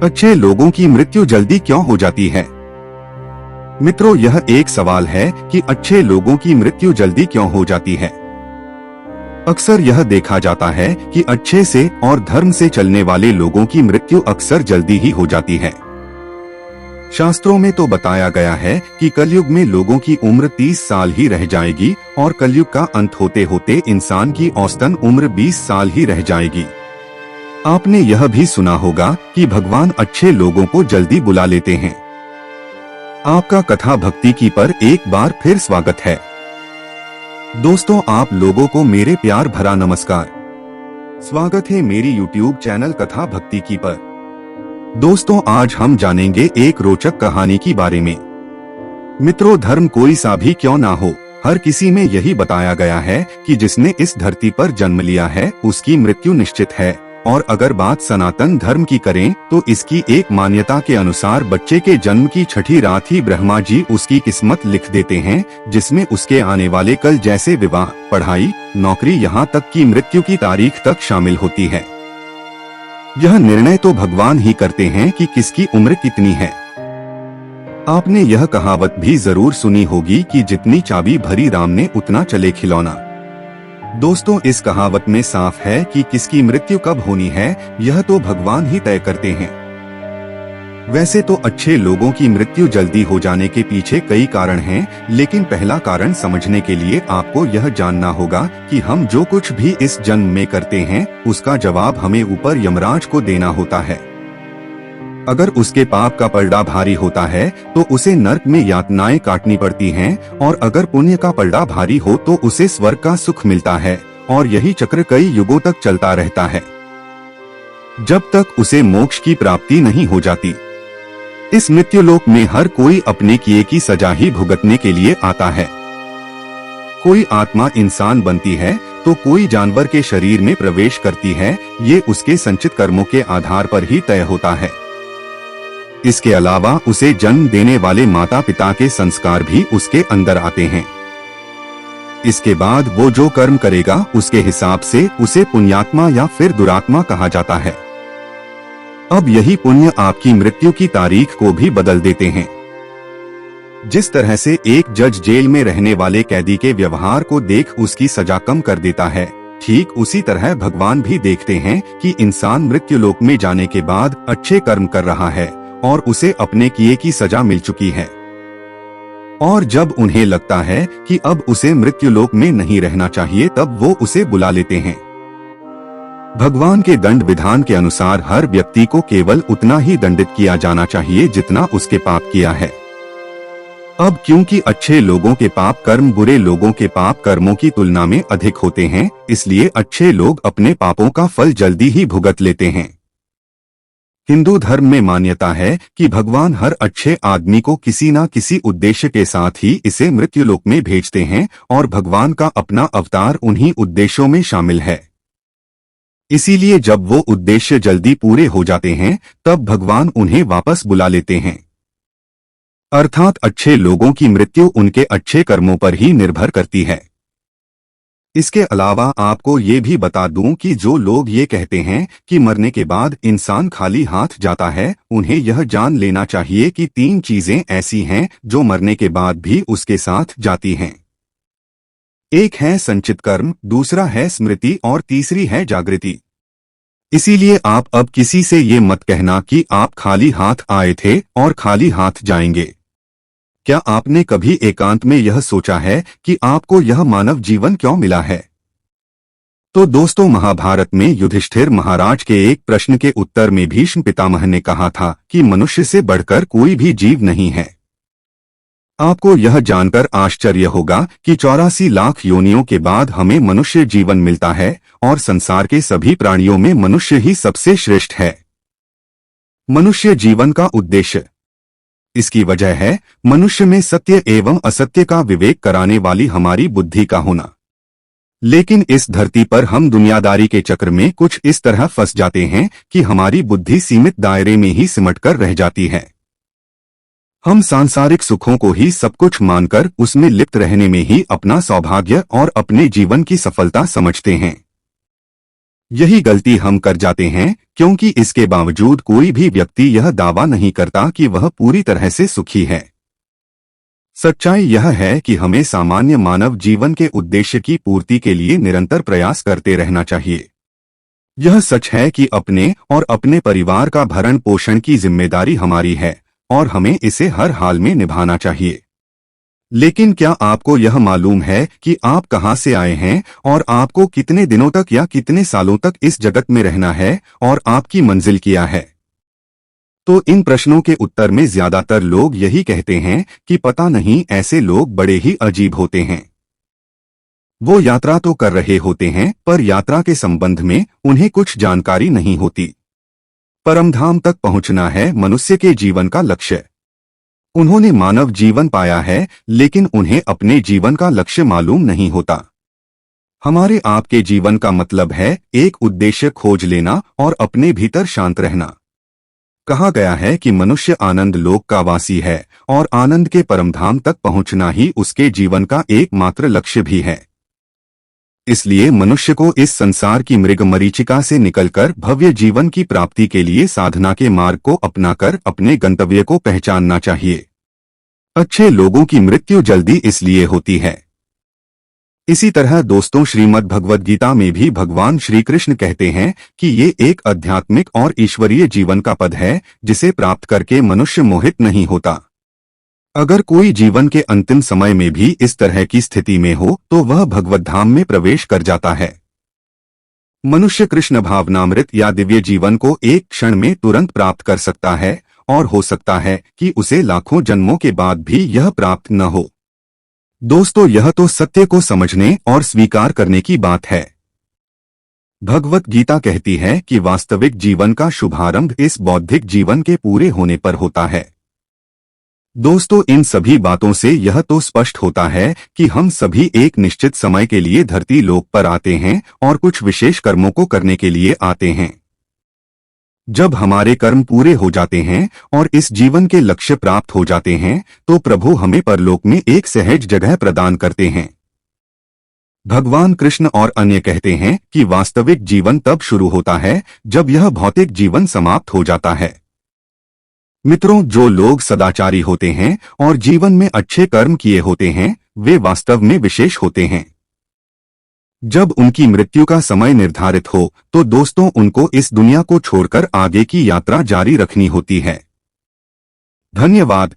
अच्छे लोगों की मृत्यु जल्दी क्यों हो जाती है? मित्रों, यह एक सवाल है कि अच्छे लोगों की मृत्यु जल्दी क्यों हो जाती है। अक्सर यह देखा जाता है कि अच्छे से और धर्म से चलने वाले लोगों की मृत्यु अक्सर जल्दी ही हो जाती है। शास्त्रों में तो बताया गया है कि कलयुग में लोगों की उम्र 30 साल ही रह जाएगी और कलयुग का अंत होते होते इंसान की औसतन उम्र 20 साल ही रह जाएगी। आपने यह भी सुना होगा कि भगवान अच्छे लोगों को जल्दी बुला लेते हैं। आपका कथा भक्ति की पर एक बार फिर स्वागत है। दोस्तों, आप लोगों को मेरे प्यार भरा नमस्कार। स्वागत है मेरी YouTube चैनल कथा भक्ति की पर। दोस्तों, आज हम जानेंगे एक रोचक कहानी की बारे में। मित्रों, धर्म कोई सा भी क्यों ना हो, हर किसी में यही बताया गया है कि जिसने इस धरती पर जन्म लिया है उसकी मृत्यु निश्चित है। और अगर बात सनातन धर्म की करें तो इसकी एक मान्यता के अनुसार बच्चे के जन्म की छठी रात ही ब्रह्मा जी उसकी किस्मत लिख देते हैं, जिसमें उसके आने वाले कल जैसे विवाह, पढ़ाई, नौकरी, यहाँ तक कि मृत्यु की तारीख तक शामिल होती है। यह निर्णय तो भगवान ही करते हैं कि किसकी उम्र कितनी है। आपने यह कहावत भी जरूर सुनी होगी कि जितनी चाबी भरी राम ने उतना चले खिलौना। दोस्तों, इस कहावत में साफ है कि किसकी मृत्यु कब होनी है यह तो भगवान ही तय करते हैं। वैसे तो अच्छे लोगों की मृत्यु जल्दी हो जाने के पीछे कई कारण हैं, लेकिन पहला कारण समझने के लिए आपको यह जानना होगा कि हम जो कुछ भी इस जन्म में करते हैं उसका जवाब हमें ऊपर यमराज को देना होता है। अगर उसके पाप का पलड़ा भारी होता है तो उसे नर्क में यातनाएं काटनी पड़ती हैं, और अगर पुण्य का पलड़ा भारी हो तो उसे स्वर्ग का सुख मिलता है, और यही चक्र कई युगों तक चलता रहता है, जब तक उसे मोक्ष की प्राप्ति नहीं हो जाती। इस मृत्युलोक में हर कोई अपने किए की सजा ही भुगतने के लिए आता है। कोई आत्मा इंसान बनती है तो कोई जानवर के शरीर में प्रवेश करती है, ये उसके संचित कर्मों के आधार पर ही तय होता है। इसके अलावा उसे जन्म देने वाले माता पिता के संस्कार भी उसके अंदर आते हैं। इसके बाद वो जो कर्म करेगा उसके हिसाब से उसे पुण्यात्मा या फिर दुरात्मा कहा जाता है। अब यही पुण्य आपकी मृत्यु की तारीख को भी बदल देते हैं। जिस तरह से एक जज जेल में रहने वाले कैदी के व्यवहार को देख उसकी सजा कम कर देता है, ठीक उसी तरह भगवान भी देखते हैं कि इंसान मृत्युलोक में जाने के बाद अच्छे कर्म कर रहा है और उसे अपने किए की सजा मिल चुकी है। और जब उन्हें लगता है कि अब उसे मृत्युलोक में नहीं रहना चाहिए तब वो उसे बुला लेते हैं। भगवान के दंड विधान के अनुसार हर व्यक्ति को केवल उतना ही दंडित किया जाना चाहिए जितना उसके पाप किया है। अब क्योंकि अच्छे लोगों के पाप कर्म बुरे लोगों के पाप कर्मों की तुलना में अधिक होते हैं, इसलिए अच्छे लोग अपने पापों का फल जल्दी ही भुगत लेते हैं। हिंदू धर्म में मान्यता है कि भगवान हर अच्छे आदमी को किसी न किसी उद्देश्य के साथ ही इसे मृत्युलोक में भेजते हैं, और भगवान का अपना अवतार उन्हीं उद्देश्यों में शामिल है। इसीलिए जब वो उद्देश्य जल्दी पूरे हो जाते हैं तब भगवान उन्हें वापस बुला लेते हैं। अर्थात अच्छे लोगों की मृत्यु उनके अच्छे कर्मों पर ही निर्भर करती है। इसके अलावा आपको ये भी बता दूं कि जो लोग ये कहते हैं कि मरने के बाद इंसान खाली हाथ जाता है, उन्हें यह जान लेना चाहिए कि 3 चीजें ऐसी हैं जो मरने के बाद भी उसके साथ जाती हैं। एक है संचित कर्म, दूसरा है स्मृति और तीसरी है जागृति। इसीलिए आप अब किसी से ये मत कहना कि आप खाली हाथ आए थे और खाली हाथ जाएंगे। क्या आपने कभी एकांत में यह सोचा है कि आपको यह मानव जीवन क्यों मिला है? तो दोस्तों, महाभारत में युधिष्ठिर महाराज के एक प्रश्न के उत्तर में भीष्म पितामह ने कहा था कि मनुष्य से बढ़कर कोई भी जीव नहीं है। आपको यह जानकर आश्चर्य होगा कि 84 लाख योनियों के बाद हमें मनुष्य जीवन मिलता है, और संसार के सभी प्राणियों में मनुष्य ही सबसे श्रेष्ठ है। मनुष्य जीवन का उद्देश्य, इसकी वजह है मनुष्य में सत्य एवं असत्य का विवेक कराने वाली हमारी बुद्धि का होना। लेकिन इस धरती पर हम दुनियादारी के चक्र में कुछ इस तरह फंस जाते हैं कि हमारी बुद्धि सीमित दायरे में ही सिमटकर रह जाती है। हम सांसारिक सुखों को ही सब कुछ मानकर उसमें लिप्त रहने में ही अपना सौभाग्य और अपने जीवन की सफलता समझते हैं। यही गलती हम कर जाते हैं, क्योंकि इसके बावजूद कोई भी व्यक्ति यह दावा नहीं करता कि वह पूरी तरह से सुखी है। सच्चाई यह है कि हमें सामान्य मानव जीवन के उद्देश्य की पूर्ति के लिए निरंतर प्रयास करते रहना चाहिए। यह सच है कि अपने और अपने परिवार का भरण पोषण की जिम्मेदारी हमारी है और हमें इसे हर हाल में निभाना चाहिए। लेकिन क्या आपको यह मालूम है कि आप कहां से आए हैं और आपको कितने दिनों तक या कितने सालों तक इस जगत में रहना है और आपकी मंजिल क्या है? तो इन प्रश्नों के उत्तर में ज्यादातर लोग यही कहते हैं कि पता नहीं, ऐसे लोग बड़े ही अजीब होते हैं। वो यात्रा तो कर रहे होते हैं पर यात्रा के संबंध में उन्हें कुछ जानकारी नहीं होती। परमधाम तक पहुंचना है मनुष्य के जीवन का लक्ष्य। उन्होंने मानव जीवन पाया है, लेकिन उन्हें अपने जीवन का लक्ष्य मालूम नहीं होता। हमारे आपके जीवन का मतलब है एक उद्देश्य खोज लेना और अपने भीतर शांत रहना। कहा गया है कि मनुष्य आनंद लोक का वासी है और आनंद के परमधाम तक पहुंचना ही उसके जीवन का एकमात्र लक्ष्य भी है। इसलिए मनुष्य को इस संसार की मृग मरीचिका से निकलकर भव्य जीवन की प्राप्ति के लिए साधना के मार्ग को अपनाकर अपने गंतव्य को पहचानना चाहिए। अच्छे लोगों की मृत्यु जल्दी इसलिए होती है। इसी तरह दोस्तों, श्रीमद् भगवद गीता में भी भगवान श्री कृष्ण कहते हैं कि ये एक आध्यात्मिक और ईश्वरीय जीवन का पद है जिसे प्राप्त करके मनुष्य मोहित नहीं होता। अगर कोई जीवन के अंतिम समय में भी इस तरह की स्थिति में हो तो वह भगवत धाम में प्रवेश कर जाता है। मनुष्य कृष्ण भावनामृत या दिव्य जीवन को एक क्षण में तुरंत प्राप्त कर सकता है और हो सकता है कि उसे लाखों जन्मों के बाद भी यह प्राप्त न हो। दोस्तों, यह तो सत्य को समझने और स्वीकार करने की बात है। भगवत गीता कहती है कि वास्तविक जीवन का शुभारंभ इस बौद्धिक जीवन के पूरे होने पर होता है। दोस्तों, इन सभी बातों से यह तो स्पष्ट होता है कि हम सभी एक निश्चित समय के लिए धरती लोक पर आते हैं और कुछ विशेष कर्मों को करने के लिए आते हैं। जब हमारे कर्म पूरे हो जाते हैं और इस जीवन के लक्ष्य प्राप्त हो जाते हैं तो प्रभु हमें परलोक में एक सहज जगह प्रदान करते हैं। भगवान कृष्ण और अन्य कहते हैं कि वास्तविक जीवन तब शुरू होता है जब यह भौतिक जीवन समाप्त हो जाता है। मित्रों, जो लोग सदाचारी होते हैं और जीवन में अच्छे कर्म किए होते हैं वे वास्तव में विशेष होते हैं। जब उनकी मृत्यु का समय निर्धारित हो तो दोस्तों उनको इस दुनिया को छोड़कर आगे की यात्रा जारी रखनी होती है। धन्यवाद।